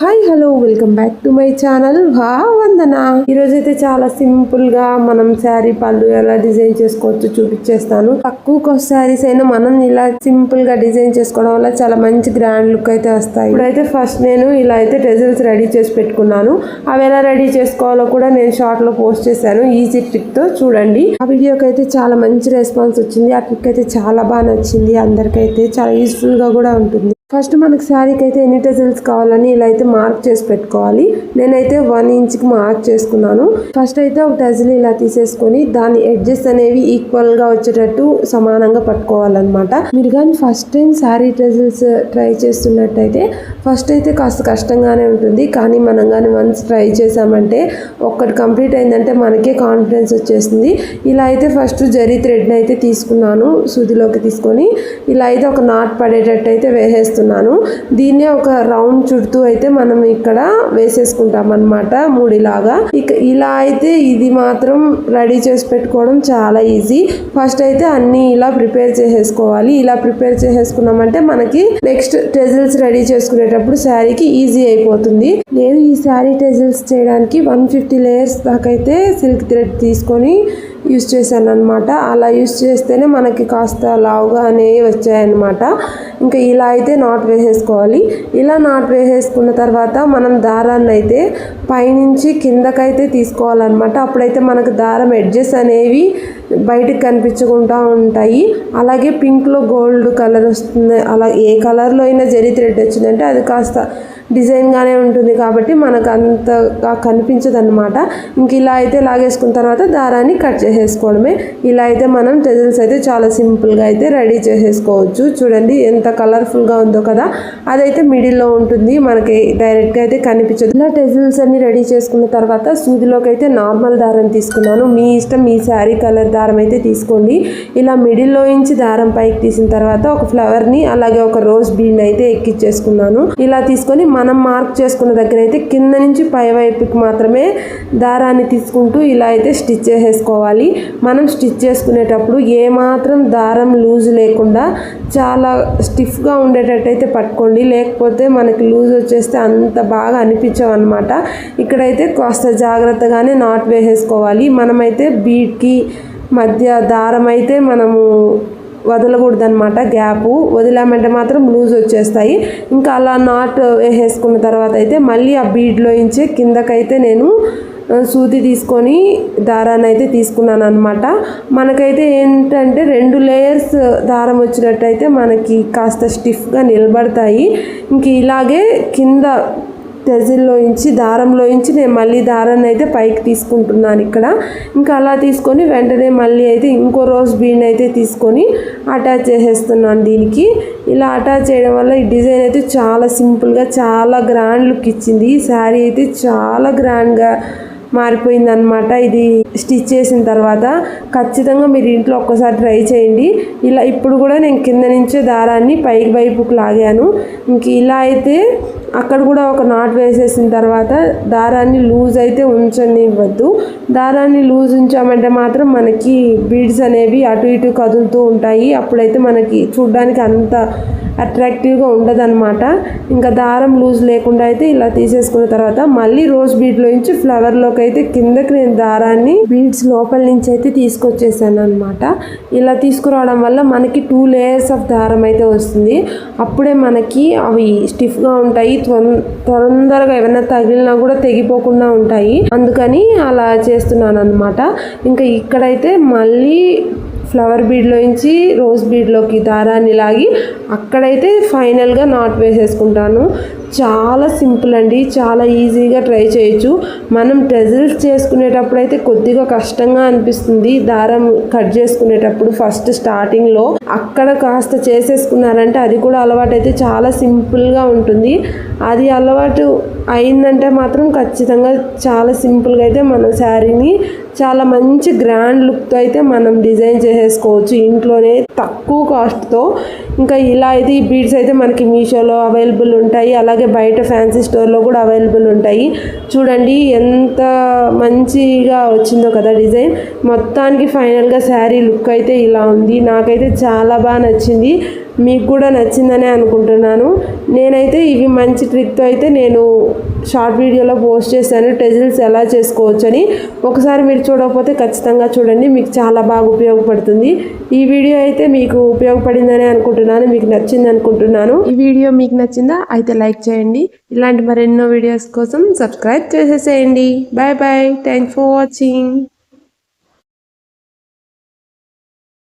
Hi hello welcome back to my channel Vandana. ఈరోజైతే చాలా simple గా మనం శారీ పళ్ళు ఎలా డిజైన్ చేసుకోవచ్చు చూపించేస్తాను. తక్కువ కాస్ట్ శారీస్ అయినా మనం ఇలా సింపుల్ గా డిజైన్ చేసుకోవడం వల్ల చాలా మంచి గ్రాండ్ లుక్ అయితే వస్తాయి. ఇప్పుడైతే ఫస్ట్ నేను ఇలా అయితే టెజల్స్ రెడీ చేసి పెట్టుకున్నాను. అవి ఎలా రెడీ చేసుకోవాలో కూడా నేను షార్ట్ లో పోస్ట్ చేశాను. ఈజీ ట్రిక్ తో చూడండి. ఆ వీడియోకి అయితే చాలా మంచి రెస్పాన్స్ వచ్చింది. ఆ ట్రిక్ అయితే చాలా బాగా నచ్చింది. అందరికైతే చాలా యూస్ఫుల్ గా కూడా ఉంటుంది. ఫస్ట్ మనకి శారీకి అయితే ఎన్ని టెజల్స్ కావాలని ఇలా అయితే మార్క్ చేసి పెట్టుకోవాలి. నేనైతే 1 ఇంచ్కి మార్క్ చేసుకున్నాను. ఫస్ట్ అయితే ఒక టెజల్ ఇలా తీసేసుకొని దాని ఎడ్జెస్ అనేవి ఈక్వల్ గా వచ్చేటట్టు సమానంగా పట్టుకోవాలన్నమాట. మీరు కానీ first time sari tassels try చేస్తున్నట్టయితే ఫస్ట్ అయితే కాస్త కష్టంగానే ఉంటుంది. కానీ మనం కానీ వన్స్ ట్రై చేసామంటే ఒక్కటి కంప్లీట్ అయిందంటే మనకే కాన్ఫిడెన్స్ వచ్చేస్తుంది. ఇలా అయితే ఫస్ట్ జరీ థ్రెడ్ని అయితే తీసుకున్నాను. సూదిలోకి తీసుకొని ఇలా అయితే ఒక నాట్ పడేటట్టు అయితే వేసేస్తున్నాను. దీన్నే ఒక రౌండ్ చుడుతూ అయితే మనం ఇక్కడ వేసేసుకుంటాం అన్నమాట, మూడిలాగా. ఇక ఇలా అయితే ఇది మాత్రం రెడీ చేసి పెట్టుకోవడం చాలా ఈజీ. ఫస్ట్ అయితే అన్ని ఇలా ప్రిపేర్ చేసేసుకోవాలి. ఇలా ప్రిపేర్ చేసేసుకున్నామంటే మనకి నెక్స్ట్ టెజల్స్ రెడీ చేసుకునేటప్పుడు శారీకి ఈజీ అయిపోతుంది. నేను ఈ శారీ టెజల్స్ చేయడానికి 150 లేయర్స్ దాకా అయితే సిల్క్ థ్రెడ్ తీసుకొని యూస్ చేశాను అనమాట. అలా యూస్ చేస్తేనే మనకి కాస్త లావుగా అనేవి వచ్చాయన్నమాట. ఇంకా ఇలా అయితే నాట్ వేసేసుకోవాలి. ఇలా నాట్ వేసేసుకున్న తర్వాత మనం దారాన్ని అయితే పైనుంచి కిందకైతే తీసుకోవాలన్నమాట. అప్పుడైతే మనకు దారం ఎడ్జెస్ అనేవి బయటకు కనిపించకుండా ఉంటాయి. అలాగే పింక్లో గోల్డ్ కలర్ వస్తుంది. అలా ఏ కలర్లో అయినా జరీ థ్రెడ్ వచ్చిందంటే అది కాస్త డిజైన్గానే ఉంటుంది కాబట్టి మనకు అంతగా కనిపించదు అనమాట. ఇంక ఇలా అయితే లాగేసుకున్న తర్వాత దారాన్ని కట్ చేసేసుకోవడమే. ఇలా అయితే మనం టెజల్స్ అయితే చాలా సింపుల్గా అయితే రెడీ చేసేసుకోవచ్చు. చూడండి ఎంత కలర్ఫుల్గా ఉందో కదా. అదైతే మిడిల్లో ఉంటుంది, మనకి డైరెక్ట్గా అయితే కనిపించదు. ఇలా టెజల్స్ అన్ని రెడీ చేసుకున్న తర్వాత సూదిలోకి అయితే నార్మల్ దారం తీసుకున్నాను. మీ ఇష్టం, మీ శారీ కలర్ దారం అయితే తీసుకోండి. ఇలా మిడిల్లో నుంచి దారం పైకి తీసిన తర్వాత ఒక ఫ్లవర్ని అలాగే ఒక రోజ్ బీన్ అయితే ఎక్కించేసుకున్నాను. ఇలా తీసుకొని మనం మార్క్ చేసుకున్న దగ్గర అయితే కింద నుంచి పై వైపుకి మాత్రమే దారాన్ని తీసుకుంటూ ఇలా అయితే స్టిచ్ చేసేసుకోవాలి. మనం స్టిచ్ చేసుకునేటప్పుడు ఏమాత్రం దారం లూజ్ లేకుండా చాలా స్టిఫ్గా ఉండేటట్టు అయితే పట్టుకోండి. లేకపోతే మనకి లూజ్ వచ్చేస్తే అంత బాగా అనిపించవు అనమాట. ఇక్కడైతే కాస్త జాగ్రత్తగానే నాట్ వేసేసుకోవాలి. మనమైతే బీడ్కి మధ్య దారం అయితే మనము వదలకూడదనమాట. గ్యాపు వదిలామంటే మాత్రం లూజ్ వచ్చేస్తాయి. ఇంకా అలా నాట్ వేసేసుకున్న తర్వాత అయితే మళ్ళీ ఆ బీడ్లో ఇంచే కిందకైతే నేను సూది తీసుకొని దారాన్ని అయితే తీసుకున్నాను అనమాట. మనకైతే ఏంటంటే 2 లేయర్స్ దారం వచ్చినట్టయితే మనకి కాస్త స్టిఫ్గా నిలబడతాయి. ఇంక ఇలాగే కింద టెజిల్లోంచి దారంలోంచి నేను మళ్ళీ దారాన్ని అయితే పైకి తీసుకుంటున్నాను ఇక్కడ. ఇంకా అలా తీసుకొని వెంటనే మళ్ళీ అయితే ఇంకో రోజ్ బీన్ అయితే తీసుకొని అటాచ్ చేసేస్తున్నాను దీనికి. ఇలా అటాచ్ చేయడం వల్ల ఈ డిజైన్ అయితే చాలా సింపుల్గా చాలా గ్రాండ్ లుక్ ఇచ్చింది. ఈ శారీ అయితే చాలా గ్రాండ్గా మారిపోయింది అనమాట. ఇది స్టిచ్ చేసిన తర్వాత ఖచ్చితంగా మీరు ఇంట్లో ఒక్కసారి ట్రై చేయండి. ఇలా ఇప్పుడు కూడా నేను కింద నుంచే దారాన్ని పైకి వైపుకు లాగాను. ఇంక ఇలా అయితే అక్కడ కూడా ఒక నాట్ వేసేసిన తర్వాత దారాన్ని లూజ్ అయితే ఉంచనివ్వద్దు. దారాన్ని లూజ్ ఉంచామంటే మాత్రం మనకి బీడ్స్ అనేవి అటు ఇటు కదులుతూ ఉంటాయి. అప్పుడైతే మనకి చూడడానికి అంత అట్రాక్టివ్గా ఉండదన్నమాట. ఇంకా దారం లూజ్ లేకుండా అయితే ఇలా తీసేసుకున్న తర్వాత మళ్ళీ రోజ్ బీడ్లో నుంచి ఫ్లవర్లోకి అయితే కిందకి నేను దారాన్ని బీడ్స్ లోపల నుంచి అయితే తీసుకొచ్చేసాను అనమాట. ఇలా తీసుకురావడం వల్ల మనకి 2 లేయర్స్ ఆఫ్ దారం అయితే వస్తుంది. అప్పుడే మనకి అవి స్టిఫ్గా ఉంటాయి. తొందరగా ఏమైనా తగిలినా కూడా తెగిపోకుండా ఉంటాయి. అందుకని అలా చేస్తున్నాను అనమాట. ఇంకా ఇక్కడైతే మళ్ళీ ఫ్లవర్ బీడ్లో నుంచి రోజ్ బీడ్లోకి దారాన్ని లాగి అక్కడైతే ఫైనల్గా నాట్ వేసేసుకుంటాను. చాలా సింపుల్ అండి, చాలా ఈజీగా ట్రై చేయొచ్చు. మనం టెజల్స్ చేసుకునేటప్పుడు అయితే కొద్దిగా కష్టంగా అనిపిస్తుంది. దారం కట్ చేసుకునేటప్పుడు ఫస్ట్ స్టార్టింగ్లో అక్కడ కాస్త చేసేసుకున్నారంటే అది కూడా అలవాటు అయితే చాలా సింపుల్గా ఉంటుంది. అది అలవాటు అయిందంటే మాత్రం ఖచ్చితంగా చాలా సింపుల్గా అయితే మన శారీని చాలా మంచి గ్రాండ్ లుక్తో అయితే మనం డిజైన్ చేసేసుకోవచ్చు ఇంట్లోనే తక్కువ కాస్ట్తో. ఇంకా ఇలా అయితే ఈ బీడ్స్ అయితే మనకి మీషోలో అవైలబుల్ ఉంటాయి. అలాగే బయట ఫ్యాన్సీ స్టోర్లో కూడా అవైలబుల్ ఉంటాయి. చూడండి ఎంత మంచిగా వచ్చిందో కదా డిజైన్. మొత్తానికి ఫైనల్గా శారీ లుక్ అయితే ఇలా ఉంది. నాకైతే చాలా బాగా నచ్చింది. మీకు కూడా నచ్చిందనే అనుకుంటున్నాను. నేనైతే ఇవి మంచి ట్రిక్తో అయితే నేను షార్ట్ వీడియోలో పోస్ట్ చేశాను, టెజిల్స్ ఎలా చేసుకోవచ్చు అని. ఒకసారి మీరు చూడకపోతే ఖచ్చితంగా చూడండి, మీకు చాలా బాగా ఉపయోగపడుతుంది. ఈ వీడియో అయితే మీకు ఉపయోగపడిందని అనుకుంటున్నాను, మీకు నచ్చింది అనుకుంటున్నాను. ఈ వీడియో మీకు నచ్చిందా అయితే లైక్ చేయండి. ఇలాంటి మరెన్నో వీడియోస్ కోసం సబ్స్క్రైబ్ చేసేసేయండి. Bye bye, thanks for watching.